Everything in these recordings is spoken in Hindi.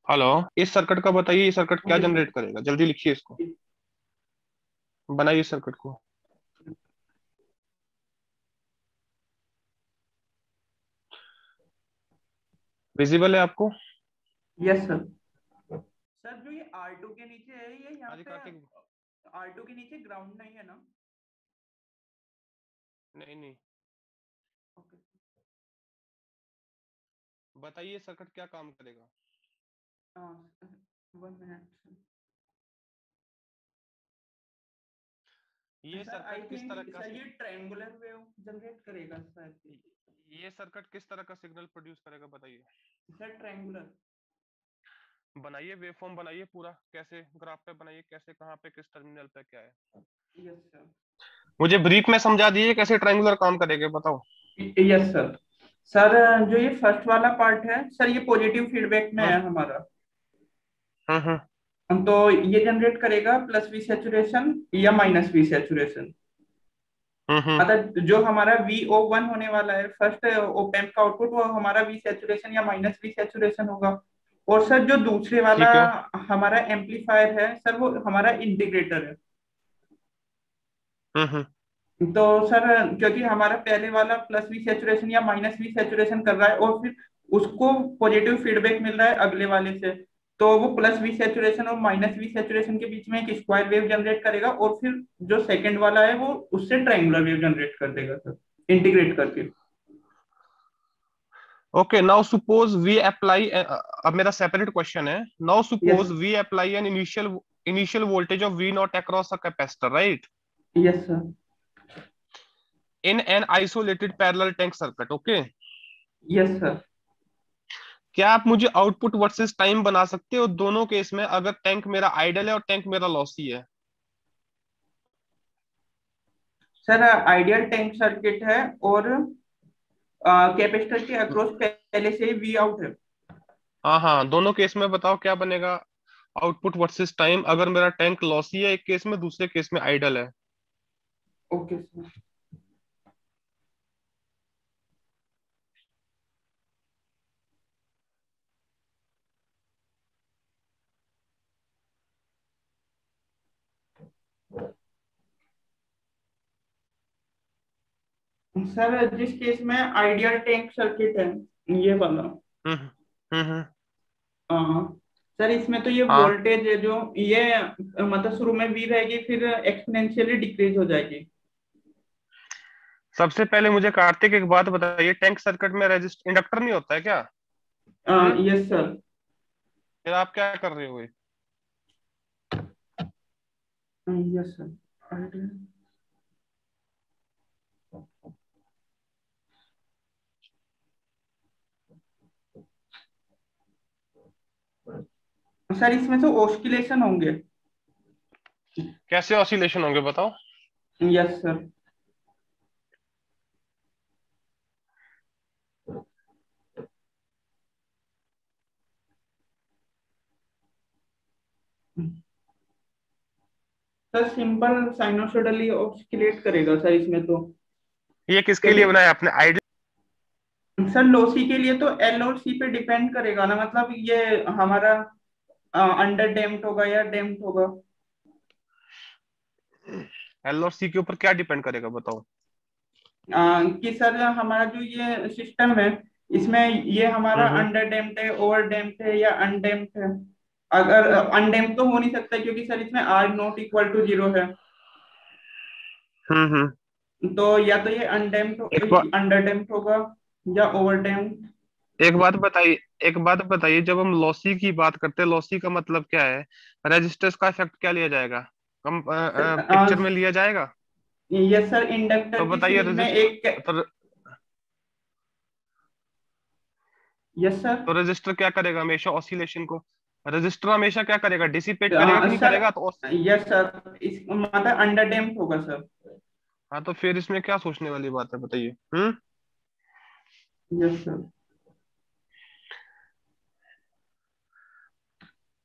हेलो। इस सर्किट का बताइए, ये सर्किट क्या जनरेट करेगा, जल्दी लिखिए इसको। बनाइए इस सर्किट को। विजिबल है आपको? Yes sir. सर जो ये R2 के नीचे है, ये यहाँ हाँ जी पे कार्तिक। R2 के नीचे ग्राउंड नहीं है ना? नहीं नहीं। ओके। बताइए सर्किट क्या काम करेगा। हाँ, 1 मिनट। ये सर आई सर्किट किस तरह थिंक का सर ये ट्रायंगुलर वेव जनरेट करेगा शायद। ये सर्किट किस तरह का सिग्नल प्रोड्यूस करेगा बताइए। Sir triangular. बनाइए वेवफॉर्म, बनाइए पूरा, कैसे ग्राफ पे बनाइए, कैसे कहाँ पे किस टर्मिनल पे क्या है। Yes sir. मुझे ब्रीफ में समझा दीजिए कैसे ट्रायंगुलर काम करेगा, बताओ। Yes sir. सर जो ये फर्स्ट वाला पार्ट है सर, ये पॉजिटिव फीडबैक में हम्म है हमारा। हम्म। तो ये जनरेट करेगा प्लस वी सैचुरेशन या माइनस वी सैचुरेशन। हम्म। मतलब जो हमारा VO1 होने वाला है फर्स्ट ओप एम्प का आउटपुट, वो हमारा वी सैचुरेशन या माइनस वी सैचुरेशन होगा। और सर जो दूसरे वाला ठीक है। हमारा एम्पलीफायर है सर, वो हमारा इंटीग्रेटर है। हम्म। तो सर क्योंकि हमारा पहले वाला प्लस वी सैचुरेशन या माइनस वी सैचुरेशन कर रहा है, और फिर उसको पॉजिटिव फीडबैक मिल रहा है अगले वाले से, तो वो प्लस वी सैचुरेशन और माइनस वी सैचुरेशन के बीच में एक स्क्वायर वेव जनरेट करेगा, और फिर जो सेकंड वाला है वो उससे ट्रायंगुलर वेव जनरेट कर देगा सर, इंटीग्रेट करके। Okay, now suppose we apply, अब मेरा सेपरेट क्वेश्चन है। Now yes. Suppose we apply an initial voltage of V naught across a capacitor, right, yes sir. In an isolated parallel tank circuit, okay. Yes sir. क्या आप मुझे आउटपुट वर्सेस टाइम बना सकते हो दोनों केस में, अगर टैंक मेरा आइडल है और टैंक मेरा लॉसी है? सर आइडियल टैंक सर्किट है, और कैपेसिटर के अक्रॉस पहले से ही वी आउट है। हाँ हाँ, दोनों केस में बताओ क्या बनेगा। आउटपुट वर्सेस टाइम, अगर मेरा टैंक लॉसी है एक केस में, दूसरे केस में आइडल है। Okay sir. सर जिस केस में आइडियल टैंक सर्किट है, ये वाला, हम्म हम्म। हाँ सर, इसमें तो ये हाँ, वोल्टेज है जो ये मतलब शुरू में वी रहेगी, फिर एक्सपोनेंशियली डिक्रीज हो जाएगी। सबसे पहले मुझे कार्तिक एक बात बताइए, टैंक सर्किट में रेजिस्ट इंडक्टर नहीं होता है क्या? हम्म। Yes sir. फिर आप क्या कर रहे हो? Yes sir. सर इसमें तो ऑस्किलेशन होंगे। कैसे ऑसिलेशन होंगे बताओ। Yes sir. Sir simple sinusoidally ऑस्किलेट करेगा सर इसमें तो। ये किसके लिए क्योंकि बनाया आपने, आइडियल? सर लॉसी के लिए तो L और C पे डिपेंड करेगा ना, मतलब ये हमारा अंडर डैम्प्ड होगा या डैम्प्ड होगा। एल और सी के ऊपर क्या डिपेंड करेगा बताओ। कि सर हमारा जो ये सिस्टम है, इसमें ये हमारा हम्म। अंडर डैम्प्ड है, ओवर डैम्प्ड है या अनडैम्प्ड है। अगर अनडैम्प्ड तो हो नहीं सकता, क्योंकि सर इसमें R ≠ 0 है। हम्म। तो या तो ये अनडैम्प्ड एक बात अंडर डैम्प्ड होगा, या ओवर डैम्प्ड। एक बात बताइए, एक बात बताइए, जब हम लॉसी की बात करते हैं, लॉसी का मतलब क्या है? रेजिस्टेंस का इफेक्ट क्या लिया जाएगा, कम पिक्चर में लिया जाएगा? ये सर तो इंडक्टर की बताइए सीरीज में रेजिस्ट एक। तो, यस सर। तो रजिस्टर क्या करेगा हमेशा ऑसिलेशन को? रजिस्टर हमेशा क्या करेगा, डिसिपेट करेगा कि नहीं सर। करेगा? तो यस सर, इस मतलब अंडर डैम्प्ड होगा सर। हाँ, तो फिर इसमें क्या सोचने वाली बात है बताइए। Hmm. Yes sir.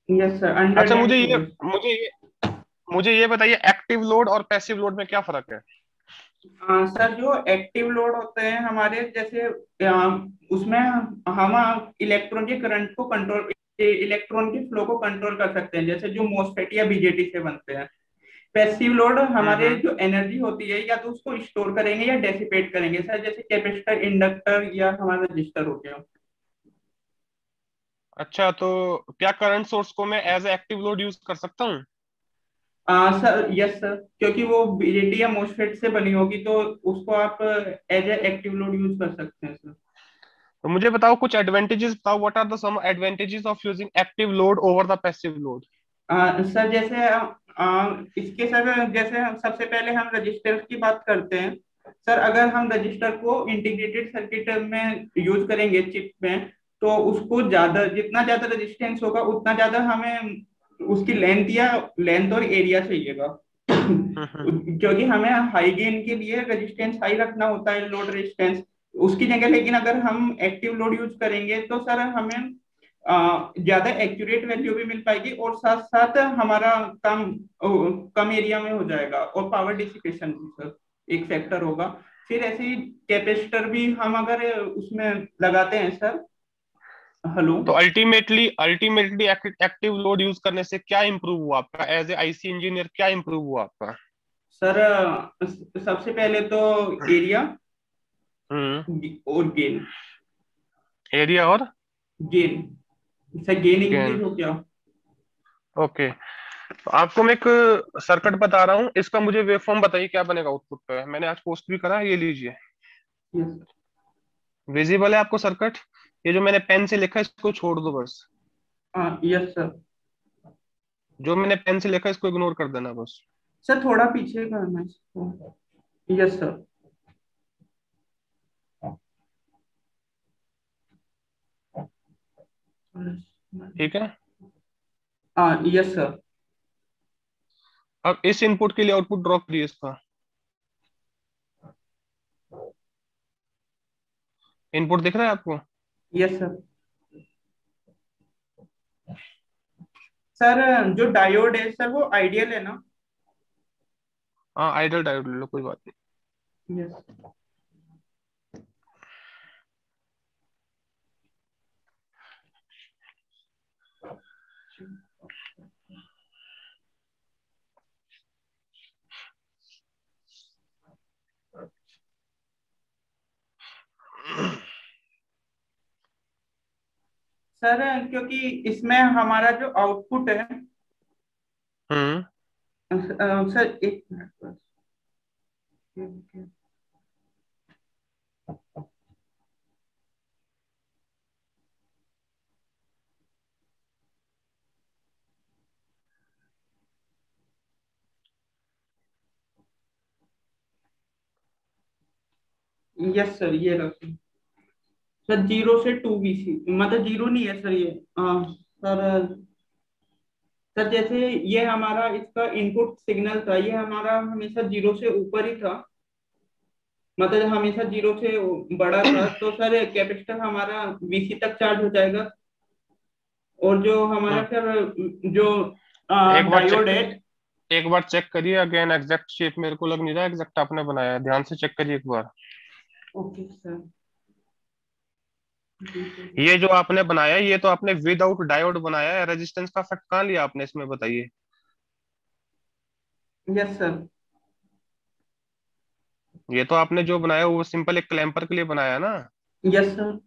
Yes sir, under अच्छा, डैम्प्ड होगा। मुझे ये बताइए, एक्टिव लोड और पैसिव लोड में क्या फर्क है? सर जो एक्टिव लोड होते हैं हमारे, जैसे उसमें हम इलेक्ट्रॉन के करंट को कंट्रोल इलेक्ट्रॉन के फ्लो को कंट्रोल कर सकते हैं, जैसे जो मोसफेट या बीजेटी से बनते हैं। पैसिव लोड हमारे हम्म। जो एनर्जी होती है या तो उसको स्टोर करेंगे या डेसिपेट करेंगे सर, जैसे कैपेसिटर, इंडक्टर या हमारा रजिस्टर हो गया। अच्छा, तो क्या करंट सोर्स को मैं एज एक्टिव लोड यूज कर सकता हूँ? सर यस सर, क्योंकि वो बीजेटी या मोसफेट से बनी होगी तो उसको आप as a active load use कर सकते हैं सर। तो मुझे बताओ कुछ एडवांटेजेस बताओ, what are the some advantages of using active load over the passive load? Sir जैसे इसके सर, जैसे हम सबसे पहले हम रजिस्टर की बात करते हैं। सर अगर हम रजिस्टर को इंटीग्रेटेड सर्किट में यूज करेंगे चिप में, तो उसको ज्यादा, जितना ज्यादा रेजिस्टेंस होगा उतना ज्यादा हमें उसकी लेंथ और एरिया चाहिएगा। हम्म। क्योंकि हमें हाई गेन के लिए रेजिस्टेंस हाई रखना होता है, लोड रेजिस्टेंस उसकी जगह। लेकिन अगर हम एक्टिव लोड यूज करेंगे तो सर हमें ज्यादा एक्यूरेट वैल्यू भी मिल पाएगी, और साथ साथ हमारा काम कम एरिया में हो जाएगा, और पावर डिसिपेशन भी सर एक फैक्टर होगा। फिर ऐसे ही कैपेसिटर भी हम अगर उसमें लगाते हैं सर। हेलो। तो अल्टीमेटली एक्टिव लोड यूज करने से क्या इंप्रूव हुआ आपका एज ए आईसी इंजीनियर, क्या इंप्रूव हुआ आपका? सर सबसे पहले तो एरिया हम्म। और गेन। एरिया और gain sir, gain gain. Increase हो गया। ओके। तो आपको मैं एक सर्किट बता रहा हूँ, इसका मुझे वेवफॉर्म बताइए क्या बनेगा आउटपुट पे। मैंने आज पोस्ट भी करा है, ये लीजिए। यस। विजिबल है आपको सर्किट? ये जो मैंने पेन से लिखा है इसको छोड़ दो बस। हाँ यस सर। जो मैंने पेन से लिखा है इसको इग्नोर कर देना बस। सर थोड़ा पीछे करना है इसको। Yes sir. ठीक है। हाँ यस सर। अब इस इनपुट के लिए आउटपुट ड्रॉ करिए इसका। इनपुट दिख रहा है आपको? Yes sir. सर जो डायोड है सर वो आइडियल है ना? हाँ, आइडल डायोड ले लो, कोई बात यस। नहीं। सर क्योंकि इसमें हमारा जो आउटपुट है, हम्म। सर एक मिनट बस। यस सर, ये रखिए। सर 0 से 2 VC, मतलब जीरो नहीं है सर ये। सर, सर जैसे ये हमारा इसका इनपुट सिग्नल था, ये हमारा हमेशा 0 से ऊपर ही था, मतलब हमेशा 0 से बड़ा था। तो सर कैपेसिटर हमारा VC तक चार्ज हो जाएगा, और जो हमारा हम्म। फिर जो एक बार डायोड चेक है। एक बार चेक करिए अगेन, एग्जैक्ट शेप मेरे को लग नहीं रहा एग्जैक्ट आपने बनाया है, ध्यान से चेक करिए एक बार। Okay sir. ये जो आपने बनाया है ये तो आपने विदाउट डायोड बनाया है, रेजिस्टेंस का फैक्ट कहाँ लिया आपने इसमें बताइए? Yes sir. ये तो आपने जो बनाया वो सिंपल एक क्लैंपर के लिए बनाया है ना। Yes sir.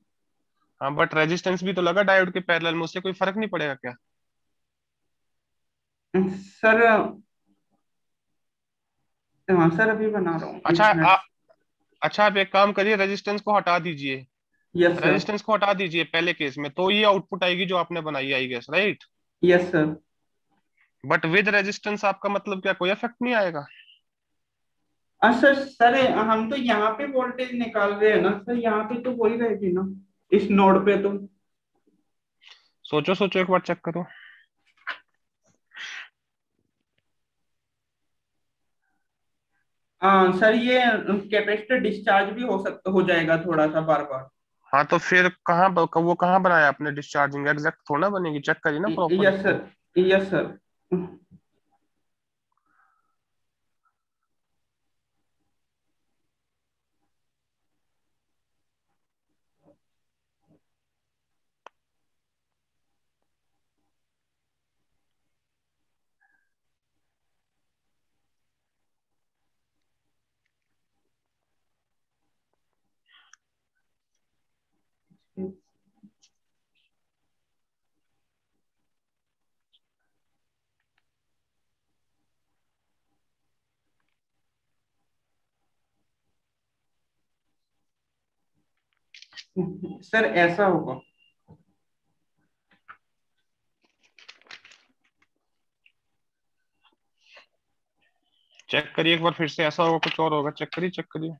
हाँ, बट रेजिस्टेंस भी तो लगा डायोड के पैरेलल में, उससे कोई फर्क नहीं पड़ेगा क्या? सर हाँ सर, अभी बना रहा हूँ, अच्छा एक मिनट। अच्छा, आप एक काम करिए, रेजिस्टेंस को हटा दीजिए। Yes sir. रेजिस्टेंस को हटा दीजिए पहले केस में, तो ये आउटपुट आएगी जो आपने बनाई, I guess, right? Yes sir. But with resistance आपका मतलब क्या, कोई इफेक्ट नहीं आएगा? सर सर हम तो यहाँ पे वोल्टेज निकाल रहे हैं ना सर, यहाँ पे तो वही रहेगी ना, इस नोड पे तो। सोचो सोचो, एक बार चेक करो। सर ये कैपेसिटर डिस्चार्ज भी हो जाएगा थोड़ा सा बार बार। हाँ, तो फिर वो कहाँ बनाया आपने डिस्चार्जिंग, एग्जैक्ट थोड़ा ना बनेगी, चेक करिए ना प्रॉपर यस इसको। सर। Yes sir. सर ऐसा होगा। चेक करिए एक बार फिर से, ऐसा होगा कुछ और होगा, चेक करिए चेक करिए।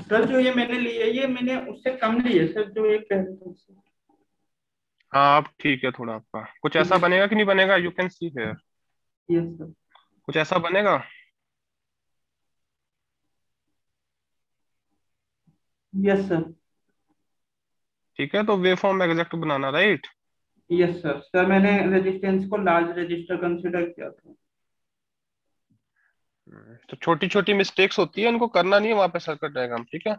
सर जो ये मैंने लिए, ये मैंने उससे कम लिए सर, जो एक पहले था उससे। हाँ अब ठीक है, थोड़ा आपका कुछ ठीक ऐसा है। बनेगा कि नहीं बनेगा, you can see here. Yes sir. कुछ ऐसा बनेगा। Yes sir. ठीक है, तो वेव फॉर्म एग्जैक्ट बनाना, राइट। Yes sir. सर मैंने रेजिस्टेंस को लार्ज रजिस्टर कंसिडर किया था। तो छोटी छोटी मिस्टेक्स होती है, इनको करना नहीं है वहां पे सर्किट डायग्राम, ठीक है।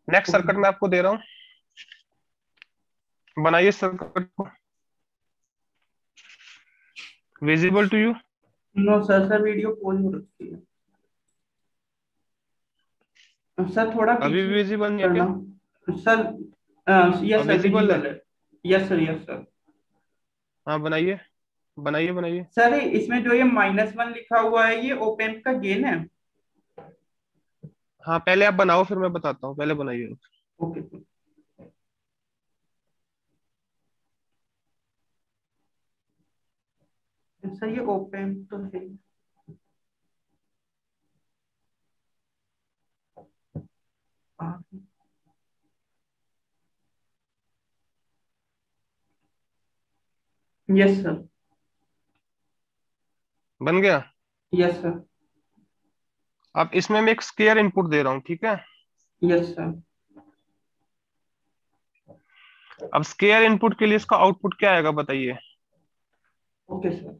Next okay. सर्किट मैं आपको दे रहा हूँ, बनाइए सर्किट को। Visible to you. No sir, sir video pause हो रखी है सर, थोड़ा अभी पीछे भी विजिबल नहीं है करना क्या। सर। यस अब सर, विजिबल है। विजिबल है। Yes sir, yes sir. हाँ बनाइए, बनाइए बनाइए। सर इसमें जो ये -1 लिखा हुआ है, ये ओपेम्प का गेन है। हाँ पहले आप बनाओ फिर मैं बताता हूँ, पहले बनाइए। ओके सर, ये ओपेम्प तो है। Yes sir. बन गया। Yes sir. अब इसमें मैं एक स्केयर इनपुट दे रहा हूँ, ठीक है। Yes sir. अब स्केयर इनपुट के लिए इसका आउटपुट क्या आएगा बताइए। Okay sir.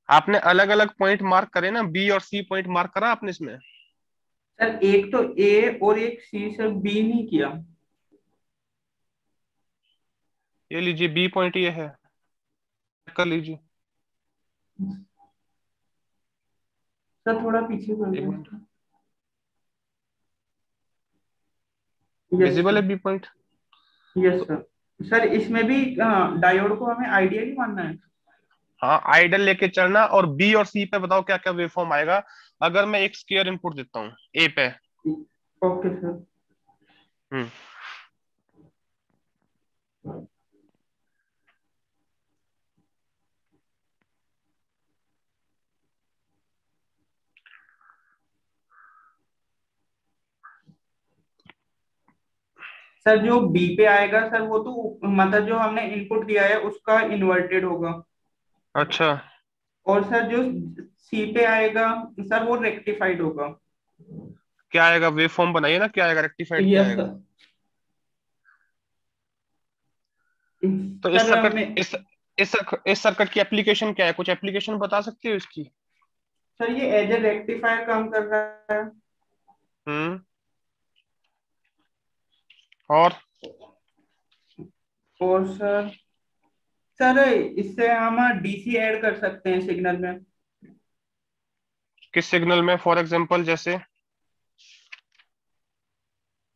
आपने अलग अलग पॉइंट मार्क करे ना, बी और सी पॉइंट मार्क करा आपने इसमें। सर एक तो ए और एक सी, सर बी नहीं किया। ये लीजिए बी पॉइंट ये है, कर लीजिए। सर थोड़ा पीछे कर एक दो मिनट। इसको। Yes visible sir. है बी पॉइंट। यस तो सर। सर इसमें भी डायोड को हमें आइडियल ही मानना है। हाँ आइडल लेके चलना, और बी और सी पे बताओ क्या क्या वेवफॉर्म आएगा अगर मैं एक स्केयर इनपुट देता हूँ ए पे। Okay sir. हम्म। सर जो बी पे आएगा सर, वो तो मतलब जो हमने इनपुट दिया है उसका इन्वर्टेड होगा। अच्छा। और सर जो सी पे आएगा सर, वो रेक्टिफाइड होगा। क्या आएगा, वेवफॉर्म बनाइए ना, क्या आएगा, रेक्टिफाइड क्या यस आएगा। सर। तो इस सर सर्किट में इस सर्किट की एप्लीकेशन क्या है, कुछ एप्लीकेशन बता सकते हो इसकी। सर ये एज ए रेक्टिफायर काम कर रहा है। हम्म। और और सर, सर इससे हम डीसी ऐड कर सकते हैं सिग्नल में। किस सिग्नल में, फॉर एग्जांपल जैसे।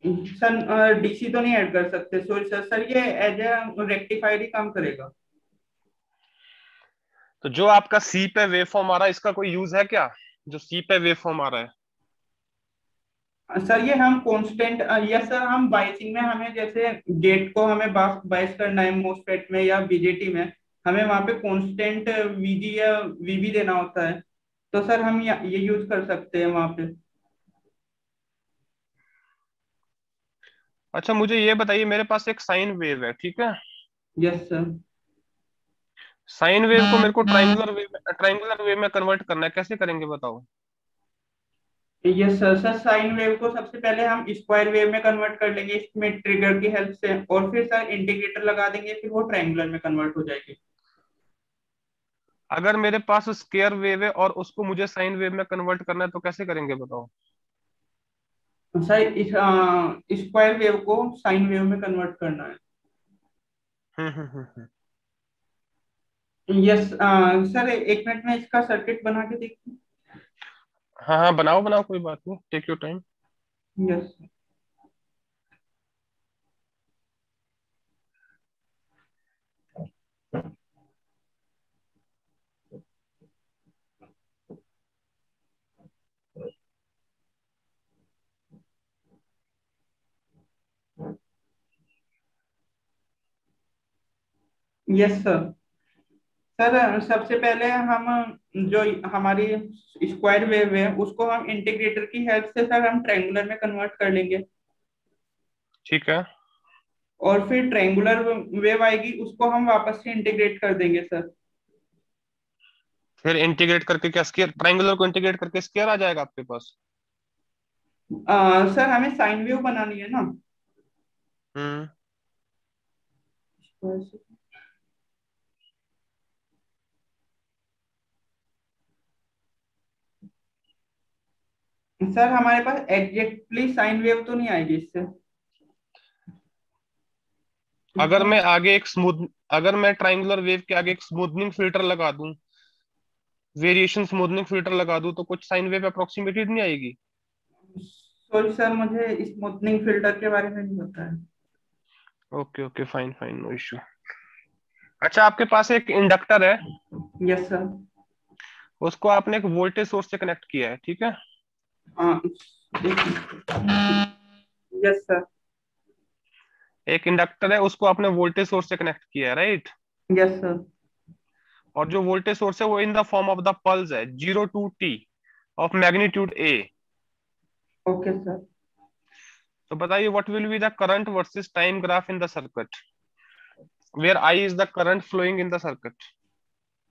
सर डीसी तो नहीं ऐड कर सकते, सॉरी सर। सर ये एज ए रेक्टिफायर ही काम करेगा। तो जो आपका सी पे वेवफॉर्म आ रहा है, इसका कोई यूज है क्या, जो सी पे वेवफॉर्म आ रहा है। सर ये हम कांस्टेंट, यस सर, हम बाइसिंग में हमें जैसे गेट को हमें बाइस करना है मोसफेट में या बीजेटी में, हमें वहाँ पे कांस्टेंट वीजी या वीबी देना होता है। तो सर हम ये यूज कर सकते हैं वहाँ पे। अच्छा मुझे ये बताइए, मेरे पास एक साइन वेव है, ठीक है। Yes sir. साइन वेव को मेरे को ट्राइंगुलर वेव में कन्वर्ट करना है, कैसे करेंगे बताओ। Yes sir, sir sine wave को सबसे पहले हम स्क्वायर वेव में कन्वर्ट कर लेंगे इसमें ट्रिगर की हेल्प से, और फिर सर इंटीग्रेटर लगा देंगे, फिर वो ट्रायंगुलर में कन्वर्ट हो जाएगी। अगर मेरे पास स्केयर वेव है और उसको मुझे साइन वेव में कन्वर्ट करना है तो कैसे करेंगे बताओ। सर इस स्क्वायर वेव को साइन वेव में कन्वर्ट करना है। हम्म। यस सर, एक मिनट में इसका सर्किट बना के देखिए। हाँ हाँ, बनाओ बनाओ, कोई बात नहीं, take your time. Yes. Yes sir. Sir सबसे पहले हम जो हमारी स्क्वायर वेव है उसको हम इंटीग्रेटर की हेल्प से सर हम ट्रायंगुलर में कन्वर्ट कर लेंगे, ठीक है। और फिर ट्रायंगुलर वेव आएगी उसको हम वापस से इंटीग्रेट कर देंगे सर। फिर इंटीग्रेट करके क्या स्केयर, ट्राइंगुलर को इंटीग्रेट करके स्केयर आ जाएगा आपके पास। सर हमें साइन वेव बनानी है ना। हम्म। सर हमारे पास एग्जैक्टली साइन वेव तो नहीं आएगी इससे। अगर मैं आगे एक स्मूथ अगर मैं ट्राइंगुलर वेव के आगे एक स्मूथनिंग फिल्टर लगा दूं, वेरिएशन स्मूथनिंग फिल्टर लगा दूं, तो कुछ साइन वेव अप्रोक्सीमेटेड नहीं आएगी। सॉरी सर, मुझे स्मूथनिंग फिल्टर के बारे में नहीं पता है। Okay okay, fine fine, no issue. अच्छा, आपके पास एक इंडक्टर है, यस सर। उसको आपने एक वोल्टेज सोर्स से कनेक्ट किया है, ठीक है। हाँ। Yes sir. एक इंडक्टर है, उसको आपने वोल्टेज सोर्स से कनेक्ट किया है, राइट। Yes sir. और जो वोल्टेज सोर्स है वो in the form of the pulse है, 0 to t of magnitude A. Okay sir. तो बताइए, what will be the current versus time graph in the circuit, where I is the current flowing in the circuit.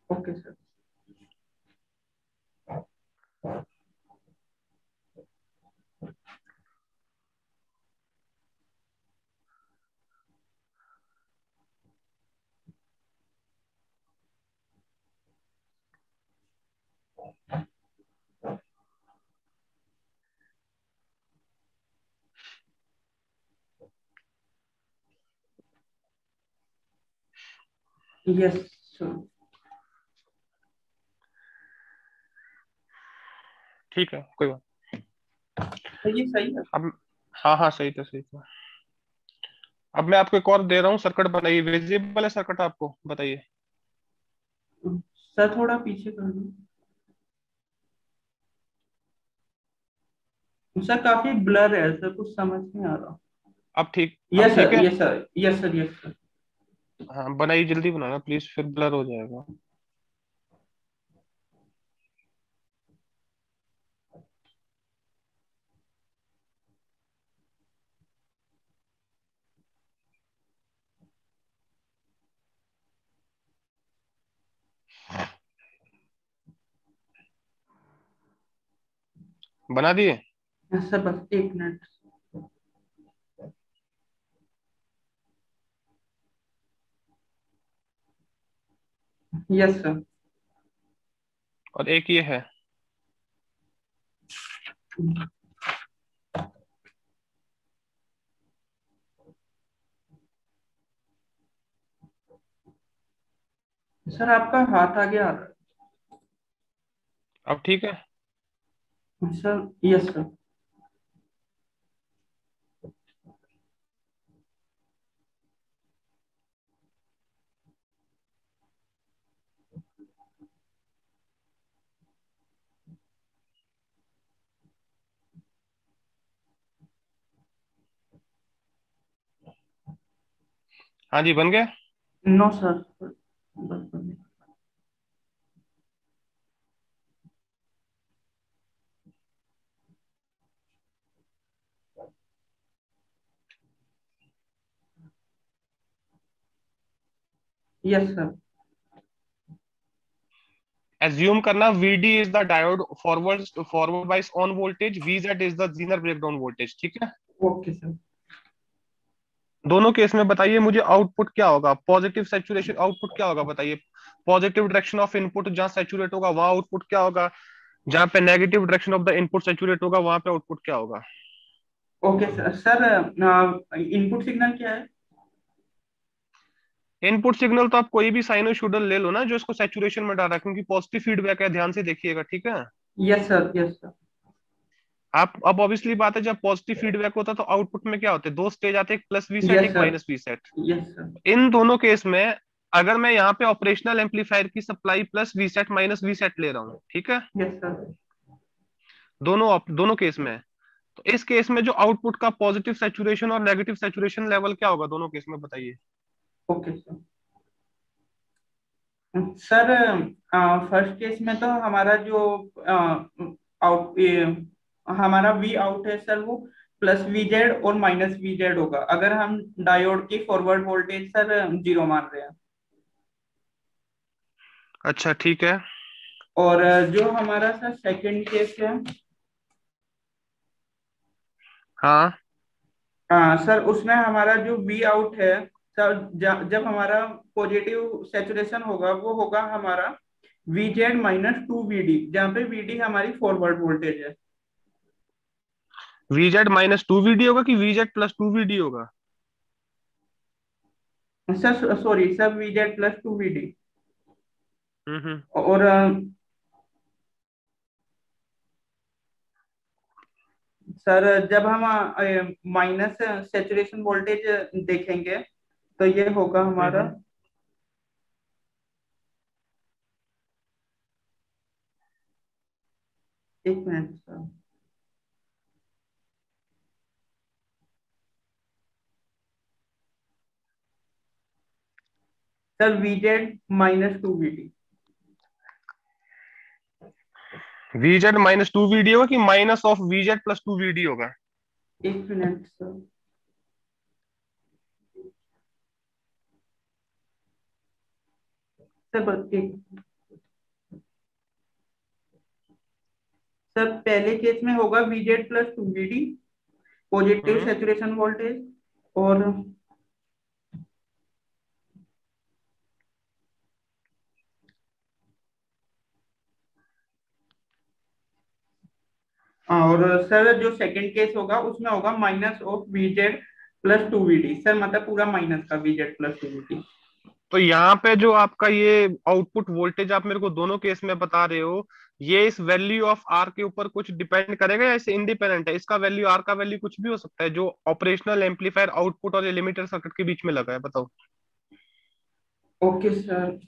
Okay sir. Yes sir. ठीक है, कोई बात। ये सही है। अब हाँ हाँ, सही था सही था। अब मैं आपको एक और दे रहा हूँ, सर्किट बनाइए, विजिबल है सर्किट आपको, बताइए। सर थोड़ा पीछे कर दो। सर काफी ब्लर है सर, कुछ समझ नहीं आ रहा। अब ठीक, अब यस ठीक सर, है। Yes sir, yes sir, yes sir. हाँ बनाइए, जल्दी बनाना प्लीज, फिर ब्लर हो जाएगा। बना दिए। यस सर, बस एक मिनट। Yes sir. और एक ये है। सर आपका हाथ आगे आ रहा अब ठीक है। है सर। Yes sir. हाँ जी, बन गया। नो सर, बस। Yes sir. एज्यूम करना VD is the diode forward forward बाइस on voltage, VZ is the Zener breakdown voltage, ठीक है। Okay sir. दोनों केस में बताइए मुझे आउटपुट क्या होगा, पॉजिटिव सैचुरेशन आउटपुट क्या होगा बताइए। पॉजिटिव डायरेक्शन ऑफ इनपुट जहां सैचुरेट होगा वहां आउटपुट क्या होगा, जहां पे negative direction of the input saturate होगा वहां पे आउटपुट क्या होगा। Okay sir. Sir input signal क्या है? इनपुट सिग्नल तो आप कोई भी साइनोसॉइडल ले लो ना जो इसको सैचुरेशन में डाल रहा है, क्योंकि पॉजिटिव फीडबैक है, ध्यान से देखिएगा, ठीक है। Yes sir, yes sir. आप अब ऑब्वियसली बात है, जब पॉजिटिव फीडबैक होता है तो आउटपुट में क्या होते हैं, दो स्टेज आते हैं, एक प्लस वी सेट यस एक sir, minus V sat. Yes sir. इन दोनों केस में अगर मैं यहाँ पे ऑपरेशनल एम्पलीफायर की supply plus V sat minus V sat ले रहा हूँ, ठीक है, यस सर। दोनों केस में, तो इस केस में जो आउटपुट का पॉजिटिव सैचुरेशन और नेगेटिव सैचुरेशन लेवल क्या होगा दोनों केस में बताइए। Okay sir. Sir first case में तो हमारा जो आउट हमारा वी आउट है सर, वो प्लस वी जेड और माइनस वी जेड होगा, अगर हम डायोड की फॉरवर्ड वोल्टेज सर जीरो मान रहे हैं। अच्छा ठीक है। और जो हमारा सर सेकंड केस है, हाँ। सर उसमें हमारा जो वी आउट है सर, जब हमारा पॉजिटिव सेचुरेशन होगा वो होगा हमारा V Z minus two V D, जहाँ पे वी डी हमारी फॉरवर्ड वोल्टेज है। VZ माइनस टू VD होगा कि VZ प्लस टू VD होगा। Sir sorry sir, V Z plus two V D. Hmm. और सर जब हम माइनस सेचुरेशन वोल्टेज देखेंगे तो ये होगा हमारा, हम्म। एक minute sir. Sir V Z minus two V D. VZ minus two VD होगा कि minus of VZ plus two VD होगा। एक मिनट सर। सर एक, सर पहले केस में होगा V Z plus two V D positive hmm. Saturation voltage. और सर जो सेकंड केस होगा उसमें होगा minus of V Z plus two V D, sir मतलब पूरा माइनस का V Z plus two V D. तो यहाँ पे जो आपका ये आउटपुट वोल्टेज आप मेरे को दोनों केस में बता रहे हो, ये इस वैल्यू ऑफ आर के ऊपर कुछ डिपेंड करेगा या इसे इंडिपेंडेंट है, इसका वैल्यू आर का वैल्यू कुछ भी हो सकता है जो ऑपरेशनल एम्पलीफायर आउटपुट और ये लिमिटर सर्किट के बीच में लगा है, बताओ। Okay sir.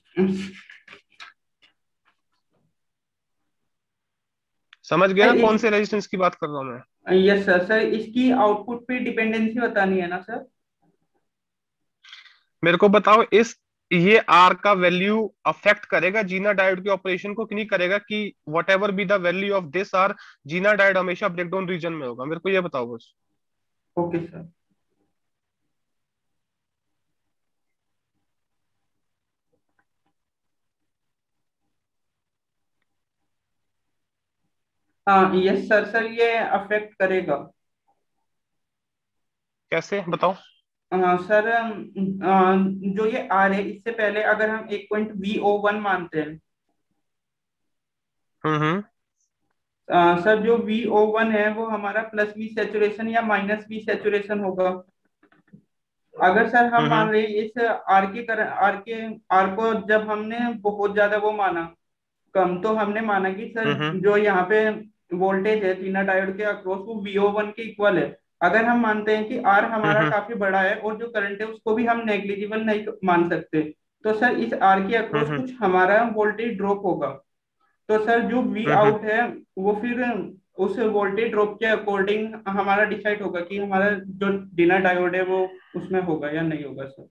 समझ गया सर ना कौन इस, से रेजिस्टेंस की बात कर रहा हूँ मैं। Yes sir. सर इसकी आउटपुट पे डिपेंडेंसी बतानी है ना सर? मेरे को बताओ इस ये आर का वैल्यू अफेक्ट करेगा जीना डायोड के ऑपरेशन को कि नहीं करेगा, कि whatever be the value of this R zener diode हमेशा ब्रेकडाउन रीजन में होगा, मेरे को ये बताओ बस। Okay sir. हाँ यस सर, सर ये अफेक्ट करेगा। कैसे बताओ। सर जो ये आर है, इससे पहले अगर हम एक पॉइंट वी ओ वन मानते हैं, हम्म। सर जो वी ओ वन है वो हमारा प्लस वी सेचुरेशन या माइनस वी सेचुरेशन होगा। अगर सर हम मान हम्म। रहे हैं इस आर को जब हमने बहुत ज्यादा वो माना कम, तो हमने माना कि सर हम्म। जो यहाँ पे वोल्टेज है जीना डायोड के अक्रॉस वो वीओ वन के इक्वल है। अगर हम मानते हैं कि आर हमारा हम्म। काफी बड़ा है और जो करंट है उसको भी हम नेग्लिजिबल नहीं मान सकते, तो सर इस आर के अक्रॉस हम्म। कुछ हमारा वोल्टेज ड्रॉप होगा। तो सर जो वी हम्म। आउट है वो फिर उस वोल्टेज ड्रॉप के अकॉर्डिंग हमारा डिसाइड होगा कि हमारा जो डिनर डायोड है वो उसमें होगा या नहीं होगा सर।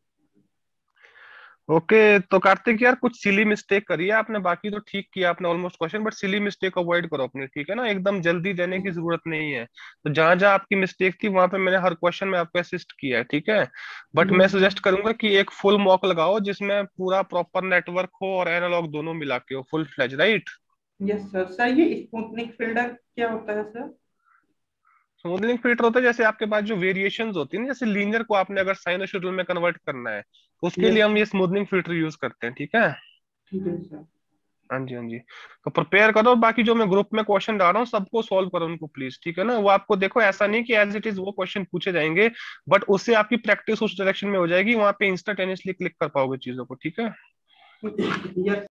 ओके, तो कार्तिक यार कुछ सिली मिस्टेक करी है आपने, बाकी तो ठीक किया आपने almost question, but silly mistake avoid करो अपनी, ठीक है ना, एकदम जल्दी देने की जरूरत नहीं है। तो जहां जहां आपकी मिस्टेक थी वहां पे मैंने हर क्वेश्चन में आपको असिस्ट किया है, ठीक है। बट मैं यस सजेस्ट करूंगा कि एक फुल मॉक लगाओ जिसमें पूरा प्रॉपर नेटवर्क हो और एनालॉग दोनों मिला के हो, full fledge, right. Yes sir. Sir ये स्पुतनिक फिल्टर क्या होता है सर? स्मूथनिंग फिल्टर होता है जैसे आपके पास जो वेरिएशंस होती है ना, जैसे लीनियर को आपने अगर साइनोसॉइडल में कन्वर्ट करना है तो उसके लिए यस हम ये स्मूथनिंग फिल्टर यूज करते हैं, ठीक है। ठीक है सर। हाँ जी, हाँ जी। तो प्रिपेयर करो, बाकी जो मैं ग्रुप में क्वेश्चन डाल रहा हूँ सबको सॉल्व करो उनको प्लीज, ठीक है ना। वो आपको देखो ऐसा नहीं कि एज इट इज वो क्वेश्चन पूछे जाएंगे, बट उससे आपकी प्रैक्टिस उस डायरेक्शन में हो जाएगी, वहां पे इंस्टेंटेनियसली क्लिक कर पाओगे चीजों को, ठीक है। यस